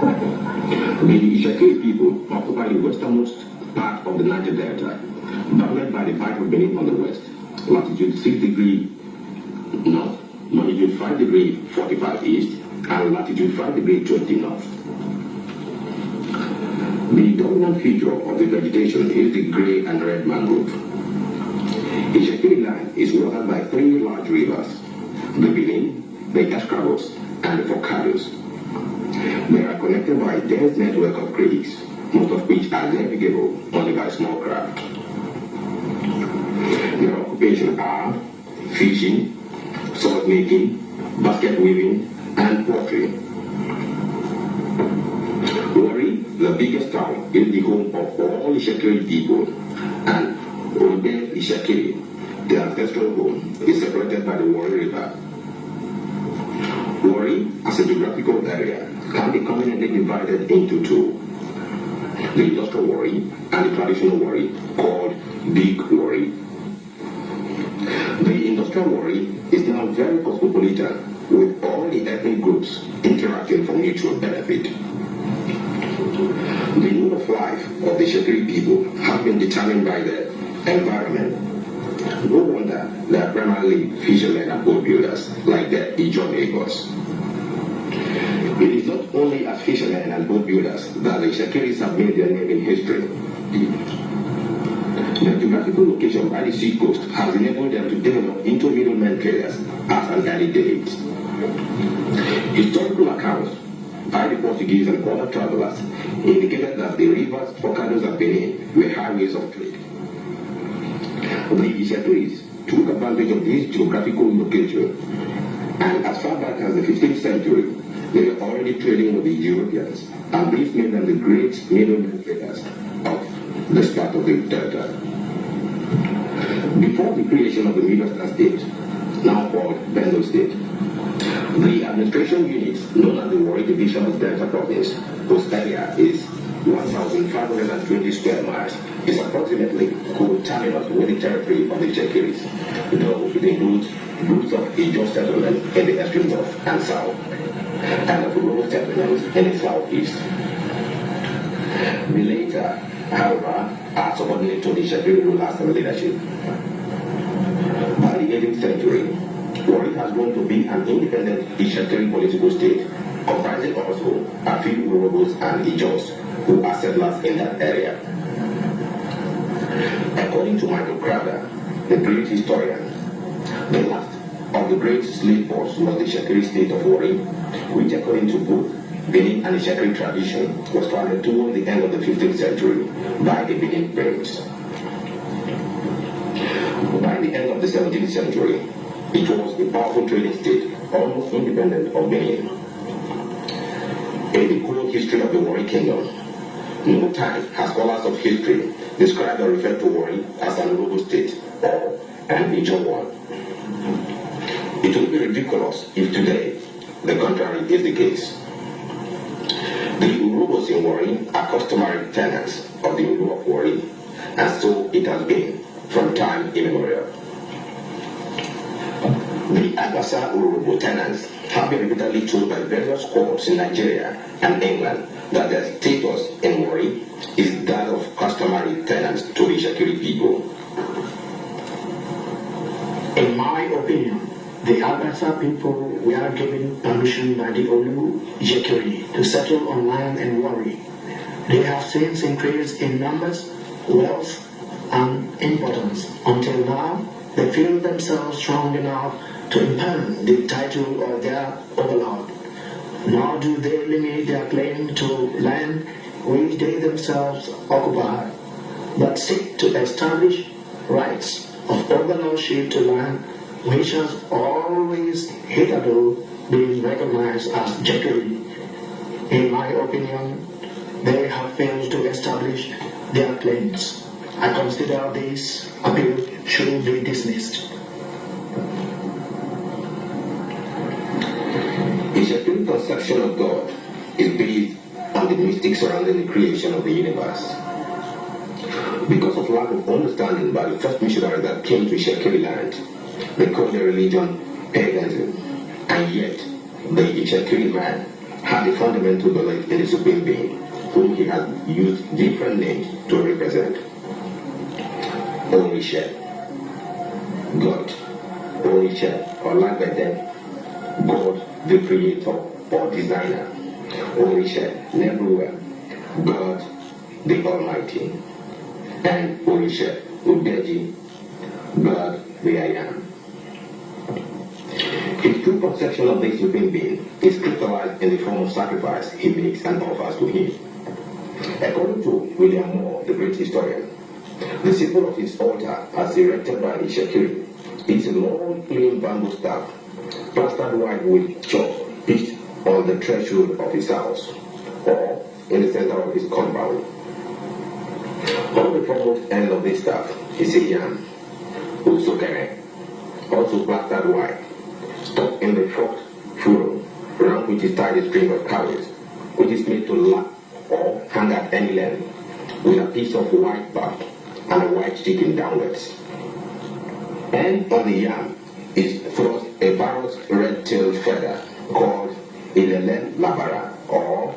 The Itsekiri people occupy the westernmost part of the Niger Delta, bounded by the Bight of Benin on the west, latitude 6 degree north, longitude 5 degree 45 east, and latitude 5 degree 20 north. The dominant feature of the vegetation is the grey and red mangrove. Itsekiri land is watered by 3 large rivers, the Benin, the Escravos, and the Forcados. They are connected by a dense network of creeks, most of which are navigable only by small craft. Their occupations are fishing, salt making, basket weaving, and pottery. Warri, the biggest town, is the home of all Itsekiri people, and Are Itsekiri, the ancestral home, is separated by the Warri River. Warri, as a geographical area, can be conveniently divided into 2. The industrial Warri and the traditional Warri, called Big Warri. The industrial Warri is now very cosmopolitan, with all the ethnic groups interacting for mutual benefit. The mode of life of the Itsekiri people has been determined by the environment. No wonder they are primarily fishermen and boat builders, like their Ijaw neighbors. It is not only as fishermen and boat builders that the Itsekiris have made their name in history. Their geographical location by the sea coast has enabled them to develop into middlemen traders at an early date. Historical accounts by the Portuguese and other travelers indicated that the rivers, Forcados, and Benin were highways of trade. The Itsekiris took advantage of this geographical location, and as far back as the 15th century, they were already trading with the Europeans, and this made them the great middlemen traders of this part of the delta. Before the creation of the Midwestern state, now called Benue State, the administration unit known as the Warri Division of Delta Province, whose area is 1,520 square miles, is approximately co-terminus with the territory of the Itsekiris, though it includes groups of Ijaw settlements in the extreme north and south, and of rural settlements in the southeast. The latter, however, are subordinate to the Itsekiri rulers and leadership. By the 18th century, Warri has grown to be an independent Itsekiri political state, comprising also a few Urhobos and Ijaws who are settlers in that area. According to Michael Crowder, the great historian, the last of the great slave force was the Itsekiri state of Warri, which according to both Benin and Itsekiri tradition was founded toward the end of the 15th century by the Benin prince. By the end of the 17th century, it was a powerful trading state, almost independent of Benin. In the whole history of the Warri kingdom, no time has scholars of history described or referred to Warri as an Urhobo state or an Ijaw one. It would be ridiculous if today the contrary is the case. The Urhobos in Warri are customary tenants of the Uru of Warri, and so it has been from time immemorial. The Agbasa Urhobo tenants have been repeatedly told by various courts in Nigeria and England that their status in Warri is that of customary tenants to the Itsekiri people. In my opinion, the Agbasa people were given permission by the Olu Itsekiri to settle on land in Warri. They have since increased in numbers, wealth, and importance until now they feel themselves strong enough to impugn the title of their overlord. Nor do they limit their claim to land which they themselves occupy, but seek to establish rights of overlordship to land which has always hitherto been recognized as Itsekiri. In my opinion, they have failed to establish their claims. I consider this appeal should be dismissed. Itsekiri conception of God is based on the mystics surrounding the creation of the universe. Because of lack of understanding by the first missionary that came to Itsekiri land, they called their religion paganism, and yet the Itsekiri man had a fundamental belief in the supreme being, whom he had used different names to represent. Orisha, God, Orisha, or like that, God, the creator or designer. Orisha, Nebuah, God, the Almighty. And Orisha, Udeji, God, the I am. His true conception of this supreme being is crystallized in the form of sacrifice he makes and offers to him. According to William Moore, the great historian, the symbol of his altar, as erected by Itsekiri, is a long plain bamboo staff, plastered white with chalk pitched on the threshold of his house, or in the center of his compound. On the foremost end of this staff is a yam, Usokere, also plastered white, stuck in the forked furrow, round which is tied a string of cowries, which is made to lap or hang at any length, with a piece of white bark and a white sticking downwards. And on the yam is thrust a parrot's red-tailed feather called Ilele Labara or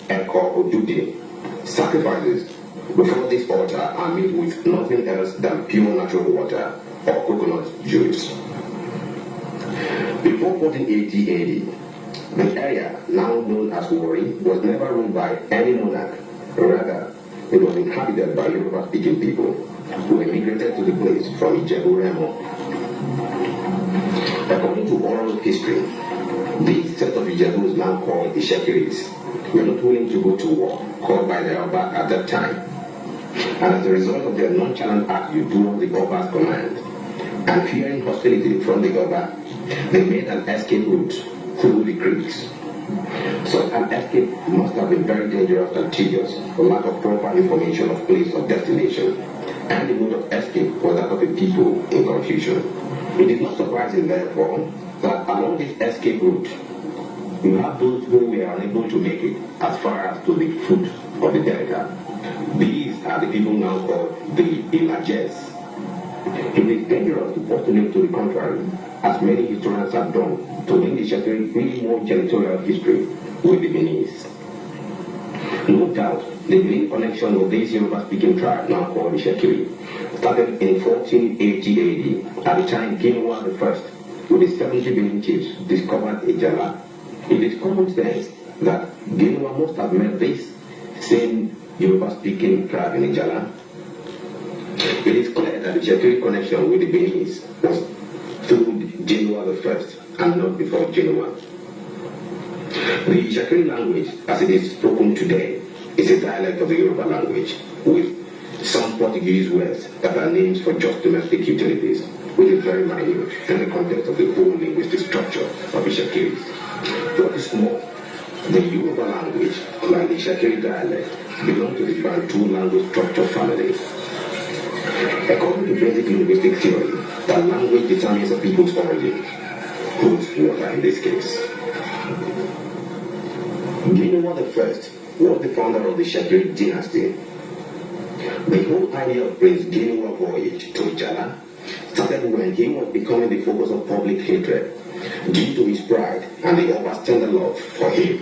Eko Odude. Sacrifices before this altar are made with nothing else than pure natural water or coconut juice. Before 1480 AD, the area now known as Warri was never ruled by any monarch. Rather, it was inhabited by Yoruba-speaking people who immigrated to the place from Ijebu-Remo. According to oral history, these set of Ijebus, now called Itsekiris, were not willing to go to war called by the Oba at that time. And as a result of their nonchalant attitude towards the Oba's command, and fearing hostility from the Oba, they made an escape route through the creeks. Such an escape must have been very dangerous and tedious for lack of proper information of place of destination, and the mode of escape was that of the people in confusion. It is not surprising, therefore, that along this escape route, you have those who were unable to make it as far as to the foot of the delta. These are the people now called the Ilajes. It is dangerous to postulate to the contrary, as many historians have done, to link the Itsekiri really more territorial history with the Beninese. No doubt, the main connection of this Yoruba-speaking tribe, now called Itsekiri, started in 1480 AD, at the time Genoa I, with his 70 Benin chiefs, discovered Ijala. It is common sense that Genoa must have met this same Yoruba-speaking tribe in Ijala. It is clear that the Itsekiri connection with the Beninese was through Genoa I and not before Genoa. The Itsekiri language, as it is spoken today, is a dialect of the Yoruba language, with some Portuguese words that are names for just domestic utilities, which is very minute in the context of the whole linguistic structure of Itsekiri. What is more, the Yoruba language, like the Itsekiri dialect, belong to the Bantu language structure family. According to basic linguistic theory, that language determines a people's origin, whose water in this case. Genoa I was the founder of the Itsekiri dynasty. The whole idea of Prince Genoa voyage to Ijala started when he was becoming the focus of public hatred due to his pride and the Oba's tender love for him.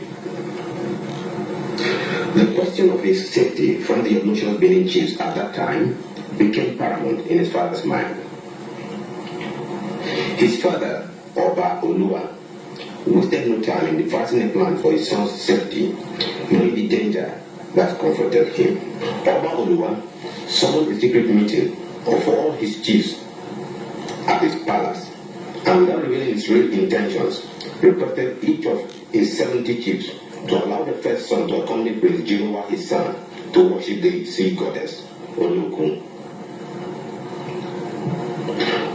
The question of his safety from the obnoxious Benin chiefs at that time became paramount in his father's mind. His father, Oba Olua, wasted no time in devising a plan for his son's safety, knowing the danger that confronted him. Oba Olua summoned a secret meeting of all his chiefs at his palace, and without revealing his real intentions, requested each of his 70 chiefs to allow the first son to accompany Prince Genoa, his son, to worship the sea goddess, Olokun.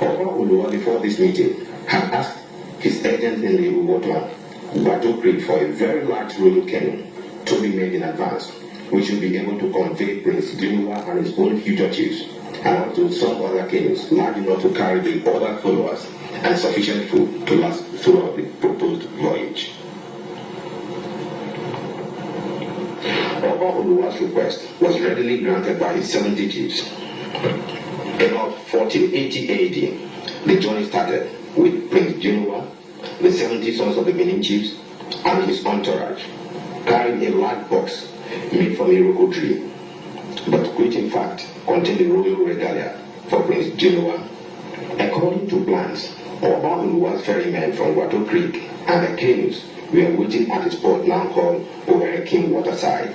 Oba Olua, before this meeting, had asked his agent in the Ugoton, Batu Creek, for a very large rolling canoe to be made in advance, which would be able to convey Prince Genoa and his own future chiefs, and also some other canoes large enough to carry the other followers and sufficient food to last throughout the proposed voyage. Oba Oluwa's request was readily granted by his 70 chiefs. About 1480 AD, the journey started with Prince Genoa, the 70 sons of the Benin chiefs, and his entourage, carrying a large box made from a iroko tree, but which in fact contained the royal regalia for Prince Genoa. According to plans, Obalu was ferrymen from Wato Creek and the canoes were waiting at a spot now called Warri Waterside.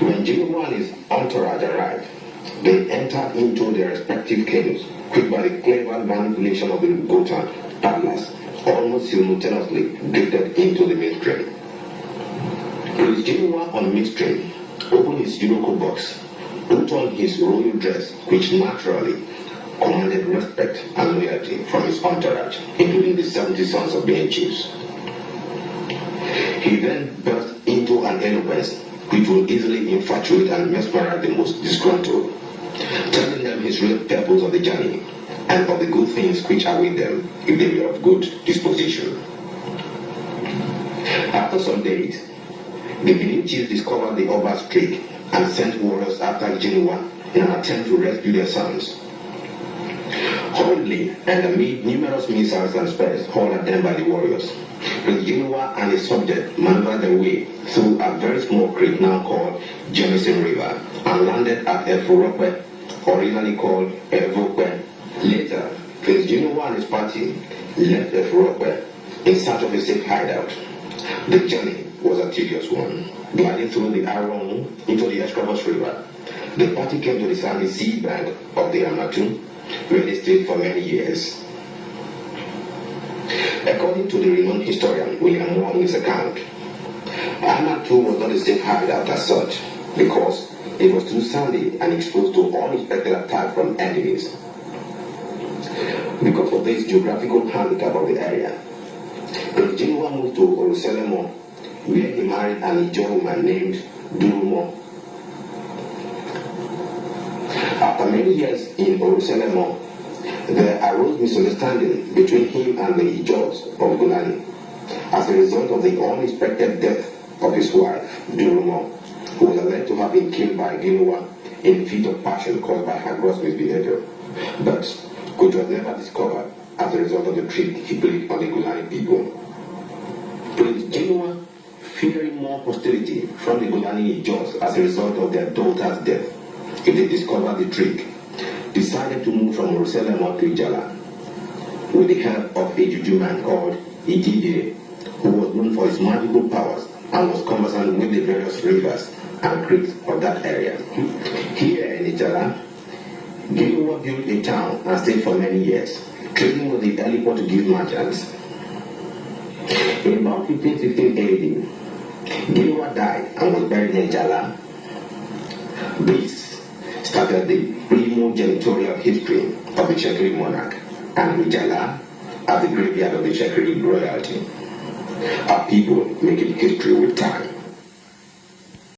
When Genoa and his entourage arrived, they entered into their respective canoes, quick by the clever manipulation of the Gotan paddlers, almost simultaneously drifted into the midstream. Prince Genoa on midstream opened his iroko box, put on his royal dress, which naturally commanded respect and loyalty from his entourage, including the 70 sons of being chiefs. He then burst into an eloquence which will easily infatuate and mesmerize the most disgruntled, telling them his real purpose of the journey and of the good things which await them if they were of good disposition. After some days, the Benin chiefs discovered the Oba's trick and sent warriors after Genoa in an attempt to rescue their sons. Hurriedly, and amid numerous missiles and spears hurled at them by the warriors, Prince Genoa and his subject maneuvered their way through a very small creek now called Jemison River and landed at Efurokwe, originally called Evokwe. Later, Prince Genoa and his party left Efurokwe in search of a safe hideout. The journey was a tedious one. Gliding through the Aron into the Escravos River, the party came to the sandy sea bank of the Amatu, where they stayed for many years. According to the renowned historian William Moore in his account, Amatu was not a safe hideout as such, because it was too sandy and exposed to unexpected attack from enemies. Because of this geographical handicap of the area, Prince Genoa moved to Oruselemo, where he married an Ijaw woman named Durumo. After many years in Oruselemo, there arose misunderstanding between him and the Ijaws of Gulani as a result of the unexpected death of his wife, Durumo, who was alleged to have been killed by Genoa in a fit of passion caused by her gross misbehavior, but which was never discovered as a result of the trick he played on the Gulani people. Prince Genoa, fearing more hostility from the Gulani Ijaws as a result of their daughter's death if they discovered the trick, decided to move from Oruselemo to Ijala with the help of a juju man called Itsekiri, who was known for his magical powers and was conversant with the various rivers and creeks of that area. Here in Ijala, Genoa built a town and stayed for many years, trading with the early Portuguese merchants. In about 1516 AD, Genoa died and was buried in Ijala. This started the primogenitorial history of the Itsekiri monarch, and Ijala as the graveyard of the Itsekiri royalty. Our people making history with time.